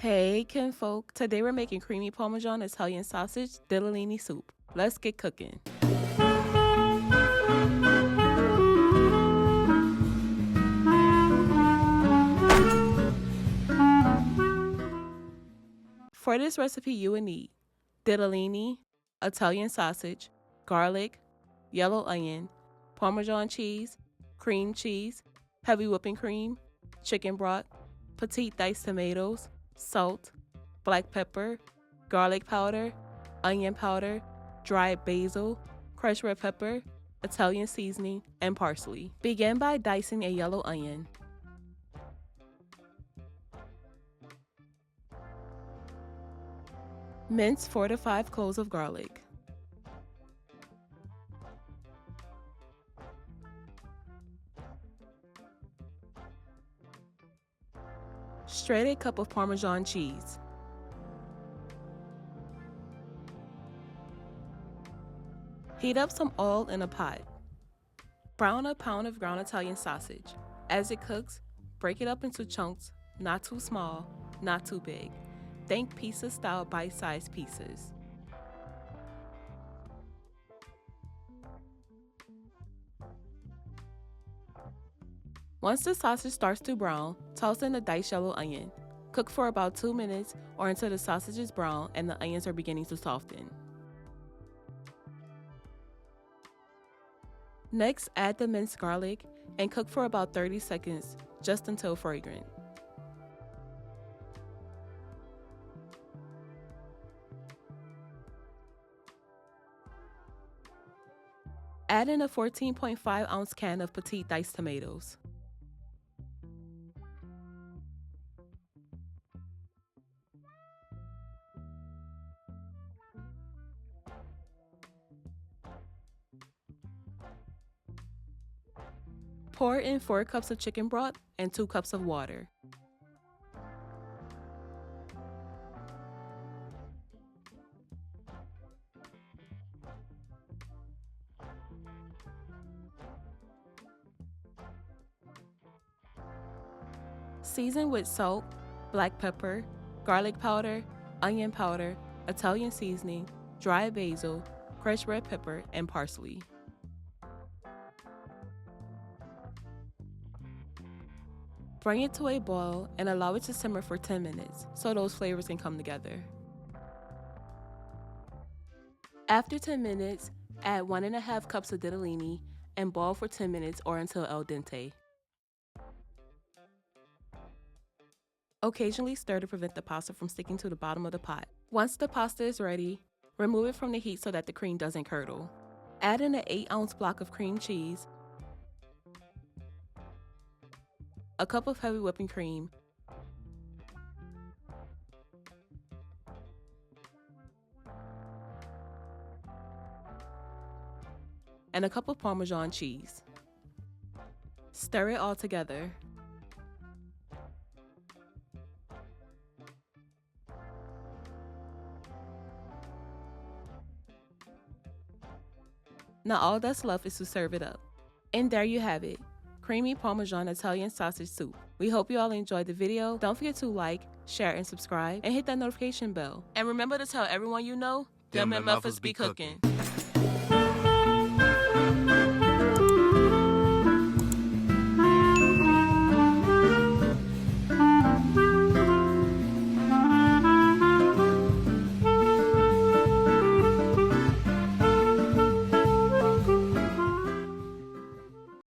Hey kinfolk, today we're making creamy Parmesan Italian sausage Ditalini soup. Let's get cooking. For this recipe you will need Ditalini, Italian sausage, garlic, yellow onion, Parmesan cheese, cream cheese, heavy whipping cream, chicken broth, petite diced tomatoes, salt, black pepper, garlic powder, onion powder, dried basil, crushed red pepper, Italian seasoning, and parsley. Begin by dicing a yellow onion. Mince 4 to 5 cloves of garlic. Shred a cup of Parmesan cheese. Heat up some oil in a pot. Brown a pound of ground Italian sausage. As it cooks, break it up into chunks, not too small, not too big. Think pizza style bite-sized pieces. Once the sausage starts to brown, toss in the diced yellow onion. Cook for about 2 minutes or until the sausage is brown and the onions are beginning to soften. Next, add the minced garlic and cook for about 30 seconds, just until fragrant. Add in a 14.5-ounce can of petite diced tomatoes. Pour in 4 cups of chicken broth and 2 cups of water. Season with salt, black pepper, garlic powder, onion powder, Italian seasoning, dried basil, crushed red pepper, and parsley. Bring it to a boil and allow it to simmer for 10 minutes so those flavors can come together. After 10 minutes, add 1.5 cups of ditalini and boil for 10 minutes or until al dente. Occasionally stir to prevent the pasta from sticking to the bottom of the pot. Once the pasta is ready, remove it from the heat so that the cream doesn't curdle. Add in an 8-ounce block of cream cheese, a cup of heavy whipping cream, and a cup of Parmesan cheese. Stir it all together. Now all that's left is to serve it up. And there you have it, creamy Parmesan Italian sausage soup. We hope you all enjoyed the video. Don't forget to like, share, and subscribe, and hit that notification bell. And remember to tell everyone you know, them MFers be cooking.